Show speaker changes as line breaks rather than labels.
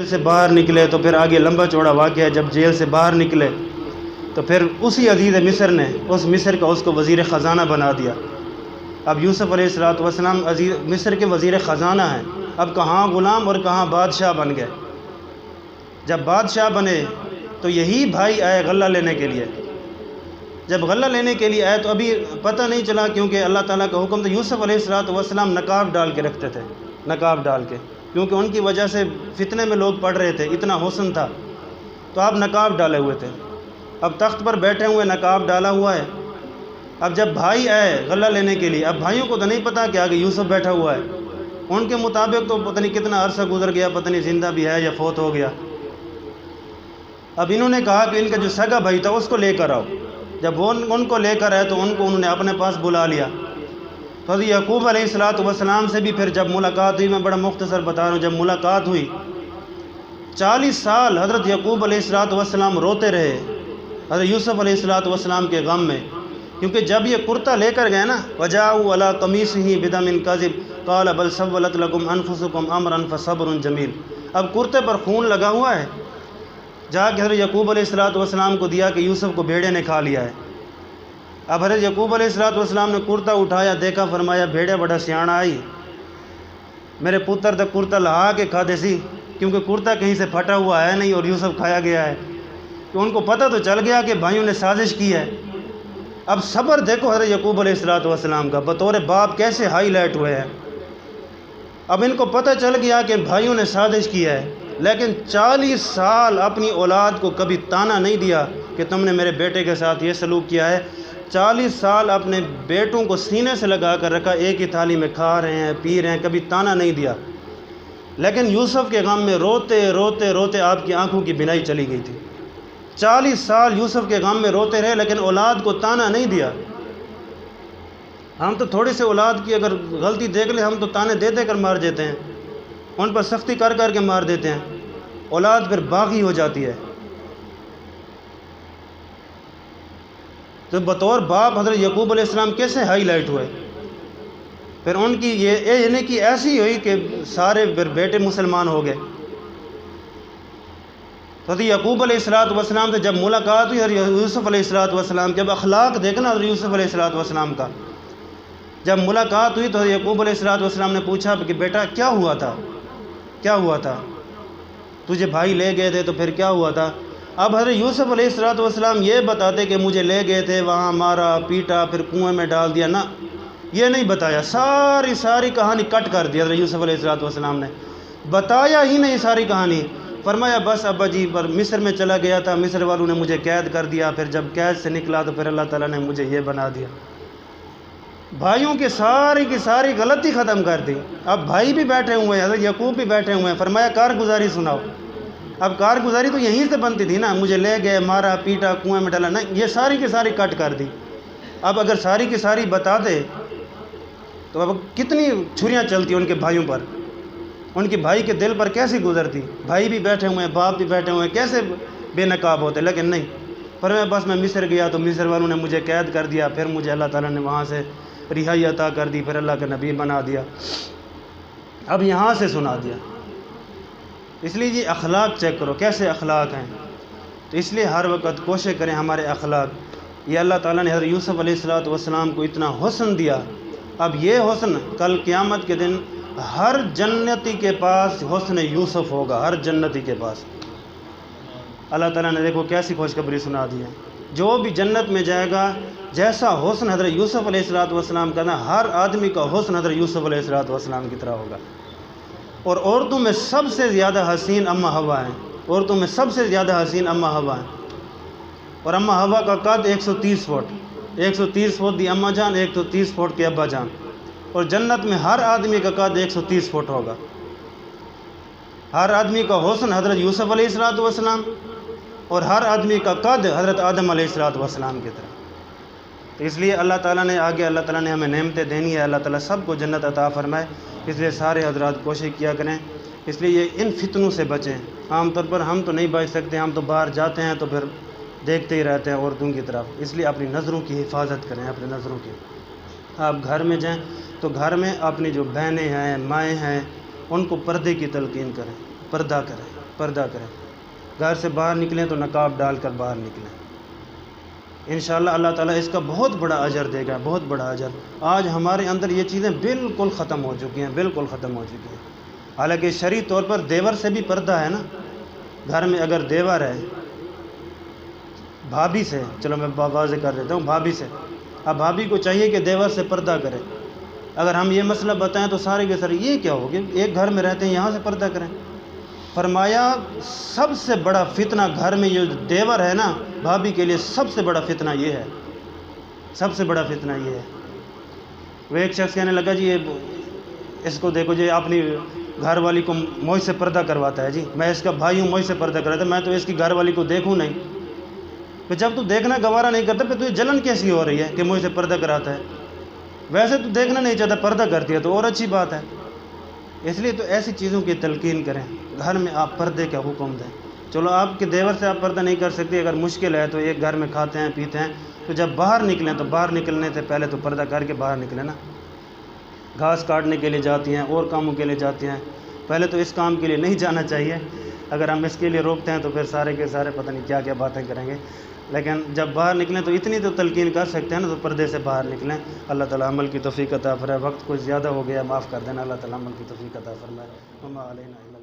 Jail سے باہر نکلے تو پھر آگے لمبا چوڑا واقعہ ہے، جب جیل سے باہر نکلے تو پھر اسی عزیز مصر نے مصر کا اس کو وزیر خزانہ بنا دیا۔ اب یوسف علیہ السلام عزیز مصر کے وزیر خزانہ ہیں، اب کہاں غلام اور کہاں بادشاہ بن گئے۔ جب بادشاہ بنے تو یہی بھائی آئے غلہ لینے کے لیے۔ جب غلہ لینے کے لیے آئے تو ابھی پتہ نہیں چلا، کیونکہ اللہ تعالیٰ کا حکم تھا۔ یوسف علیہ السلام نقاب ڈال کے رکھتے تھے، نقاب ڈال کے، کیونکہ ان کی وجہ سے فتنے میں لوگ پڑھ رہے تھے، اتنا حسن تھا تو آپ نقاب ڈالے ہوئے تھے۔ اب تخت پر بیٹھے ہوئے نقاب ڈالا ہوا ہے۔ اب جب بھائی آئے غلہ لینے کے لیے، اب بھائیوں کو تو نہیں پتا کہ آگے یوسف بیٹھا ہوا ہے، ان کے مطابق تو پتہ نہیں کتنا عرصہ گزر گیا، پتہ نہیں زندہ بھی ہے یا فوت ہو گیا۔ اب انہوں نے کہا کہ ان کا جو سگا بھائی تھا اس کو لے کر آؤ۔ جب وہ ان کو لے کر آئے تو انہوں نے اپنے پاس بلا لیا۔ تو حضرت یعقوب علیہ السلام سے بھی پھر جب ملاقات ہوئی، میں بڑا مختصر بتا رہا ہوں، جب ملاقات ہوئی 40 سال حضرت یعقوب علیہ السلام روتے رہے حضرت یوسف علیہ السلام کے غم میں، کیونکہ جب یہ کرتا لے کر گئے نا، وَجَاءُوا عَلَىٰ قَمِيصِهِ بِدَمٍ كَذِبٍ قَالَ بَلْ سَوَّلَتْ لَكُمْ أَنفُسُكُمْ أَمْرًا فَصَبْرٌ جَمِيلٌ۔ اب کرتے پر خون لگا ہوا ہے، جا کے حضرت یعقوب علیہ السلام کو دیا کہ یوسف کو بھیڑے نے کھا لیا ہے۔ اب حضرت یعقوب علیہ السلام نے کرتا اٹھایا، دیکھا، فرمایا بھیڑے بڑا سیاڑا آئی، میرے پتر تک کرتا لہا کے کھا دے سی، کیونکہ کرتا کہیں سے پھٹا ہوا ہے نہیں اور یوسف کھایا گیا ہے۔ تو ان کو پتہ تو چل گیا کہ بھائیوں نے سازش کی ہے۔ اب صبر دیکھو حضرت یعقوب علیہ السلام کا، بطور باپ کیسے ہائی لائٹ ہوئے ہیں۔ اب ان کو پتہ چل گیا کہ بھائیوں نے سازش کی ہے، لیکن 40 سال اپنی اولاد کو کبھی تانا نہیں دیا کہ تم نے میرے بیٹے کے ساتھ یہ سلوک کیا ہے۔ 40 سال اپنے بیٹوں کو سینے سے لگا کر رکھا، ایک ہی تھالی میں کھا رہے ہیں، پی رہے ہیں، کبھی تانا نہیں دیا۔ لیکن یوسف کے غم میں روتے روتے روتے آپ کی آنکھوں کی بینائی چلی گئی تھی۔ 40 سال یوسف کے غم میں روتے رہے، لیکن اولاد کو تانا نہیں دیا۔ ہم تو تھوڑی سی اولاد کی اگر غلطی دیکھ لیں، ہم تو تانے دے دے کر مار دیتے ہیں، ان پر سختی کر کر کے مار دیتے ہیں، اولاد پھر باغی ہو جاتی ہے۔ تو بطور باپ حضرت یعقوب علیہ السلام کیسے ہائی لائٹ ہوئے۔ پھر ان کی یعنی کہ ایسی ہوئی کہ سارے پھر بیٹے مسلمان ہو گئے۔ حضرت یعقوب علیہ السلام سے جب ملاقات ہوئی، حضرت یوسف علیہ السلام جب اخلاق دیکھنا حضرت یوسف علیہ السلام کا، جب ملاقات ہوئی تو حضرت یعقوب علیہ السلام نے پوچھا کہ بیٹا کیا ہوا تھا، کیا ہوا تھا، تجھے بھائی لے گئے تھے تو پھر کیا ہوا تھا۔ اب حضرت یوسف علیہ السلام یہ بتاتے کہ مجھے لے گئے تھے، وہاں مارا پیٹا، پھر کنویں میں ڈال دیا، نہ، یہ نہیں بتایا، ساری کہانی کٹ کر دی حضرت یوسف علیہ السلام نے، بتایا ہی نہیں ساری کہانی۔ فرمایا بس ابا جی پر مصر میں چلا گیا تھا، مصر والوں نے مجھے قید کر دیا، پھر جب قید سے نکلا تو پھر اللہ تعالیٰ نے مجھے یہ بنا دیا۔ بھائیوں کی ساری غلطی ختم کر دی۔ اب بھائی بھی بیٹھے ہوئے ہیں، حضرت یعقوب بھی بیٹھے ہوئے ہیں، فرمایا کارگزاری سناؤ۔ اب کارگزاری تو یہیں سے بنتی تھی نا، مجھے لے گئے، مارا پیٹا، کنویں میں ڈالا، نہیں، یہ ساری کی ساری کٹ کر دی۔ اب اگر ساری کی ساری بتا دے تو اب کتنی چھریاں چلتی ان کے بھائیوں پر، ان کے بھائی کے دل پر کیسی گزرتی۔ بھائی بھی بیٹھے ہوئے ہیں، باپ بھی بیٹھے ہوئے ہیں، کیسے بے نقاب ہوتے، لیکن نہیں، فرمایا بس میں مصر گیا تو مصر والوں نے مجھے قید کر دیا، پھر مجھے اللہ تعالیٰ نے وہاں سے رہائی عطا کر دی، پھر اللہ کا نبی بنا دیا، اب یہاں سے سنا دیا۔ اس لیے یہ اخلاق چیک کرو کیسے اخلاق ہیں، تو اس لیے ہر وقت کوشش کریں ہمارے اخلاق۔ یہ اللہ تعالیٰ نے حضرت یوسف علیہ السلام کو اتنا حسن دیا، اب یہ حسن کل قیامت کے دن ہر جنتی کے پاس حسن یوسف ہوگا، ہر جنتی کے پاس۔ اللہ تعالیٰ نے دیکھو کیسی خوشخبری سنا دی ہے، جو بھی جنت میں جائے گا جیسا حسن حضرت یوسف علیہ السلام کا نا، ہر آدمی کا حسن حضرت یوسف علیہ السلام کی طرح ہوگا۔ اور عورتوں میں سب سے زیادہ حسین اماں حوا ہیں، عورتوں میں سب سے زیادہ حسین اماں حوا ہیں، اور اماں حوا کا قد 130 فٹ، 130 فٹ دی اماں جان، 130 فٹ کے ابا جان، اور جنت میں ہر آدمی کا قد 130 فٹ ہوگا۔ ہر آدمی کا حسن حضرت یوسف علیہ السلام اور ہر آدمی کا قد حضرت آدم علیہ السلام کی طرح۔ تو اس لیے اللہ تعالیٰ نے اللہ تعالیٰ نے ہمیں نعمتیں دینی ہے، اللہ تعالیٰ سب کو جنت عطا فرمائے، اس لیے سارے حضرات کوشش کیا کریں، اس لیے یہ ان فتنوں سے بچیں۔ عام طور پر ہم تو نہیں بچ سکتے، ہم تو باہر جاتے ہیں تو پھر دیکھتے ہی رہتے ہیں عورتوں کی طرف، اس لیے اپنی نظروں کی حفاظت کریں، اپنی نظروں کی۔ آپ گھر میں جائیں تو گھر میں اپنی جو بہنیں ہیں، مائیں ہیں، ان کو پردے کی تلقین کریں، پردہ کریں، پردہ کریں، گھر سے باہر نکلیں تو نقاب ڈال کر باہر نکلیں، انشاءاللہ اللہ تعالیٰ اس کا بہت بڑا اجر دے گا، بہت بڑا اجر۔ آج ہمارے اندر یہ چیزیں بالکل ختم ہو چکی ہیں، بالکل ختم ہو چکی ہیں۔ حالانکہ شرعی طور پر دیور سے بھی پردہ ہے نا، گھر میں اگر دیور ہے، بھابھی سے، چلو میں واضح کر دیتا ہوں، بھابھی سے، اب بھابھی کو چاہیے کہ دیور سے پردہ کرے۔ اگر ہم یہ مسئلہ بتائیں تو سارے کے سارے یہ کیا ہو گیا، ایک گھر میں رہتے ہیں یہاں سے پردہ کریں۔ فرمایا سب سے بڑا فتنہ گھر میں یہ دیور ہے نا، بھابھی کے لیے سب سے بڑا فتنہ یہ ہے، سب سے بڑا فتنہ یہ ہے۔ وہ ایک شخص کہنے لگا جی اس کو دیکھو جی اپنی گھر والی کو مجھ سے پردہ کرواتا ہے، جی میں اس کا بھائی ہوں، مجھ سے پردہ کرواتا ہے، میں تو اس کی گھر والی کو دیکھوں نہیں۔ پھر جب تو دیکھنا گوارا نہیں کرتا پھر تجھے جلن کیسی ہو رہی ہے کہ مجھ سے پردہ کراتا ہے؟ ویسے تو دیکھنا نہیں چاہتا، پردہ کرتی ہے تو اور اچھی بات ہے۔ اس لیے تو ایسی چیزوں کی تلقین کریں، گھر میں آپ پردے کا حکم دیں۔ چلو آپ کے دیور سے آپ پردہ نہیں کر سکتے، اگر مشکل ہے تو ایک گھر میں کھاتے ہیں پیتے ہیں تو جب باہر نکلیں تو باہر نکلنے سے پہلے تو پردہ کر کے باہر نکلیں نا۔ گھاس کاٹنے کے لیے جاتی ہیں، اور کاموں کے لیے جاتی ہیں، پہلے تو اس کام کے لیے نہیں جانا چاہیے۔ اگر ہم اس کے لیے روکتے ہیں تو پھر سارے کے سارے پتہ نہیں کیا کیا باتیں کریں گے، لیکن جب باہر نکلیں تو اتنی تو تلقین کر سکتے ہیں نا، تو پردے سے باہر نکلیں۔ اللہ تعالیٰ عمل کی توفیق عطا فرمائے۔ وقت کچھ زیادہ ہو گیا، معاف کر دینا، اللہ تعالیٰ عمل کی توفیق عطا فرمائے۔ وما علینا الا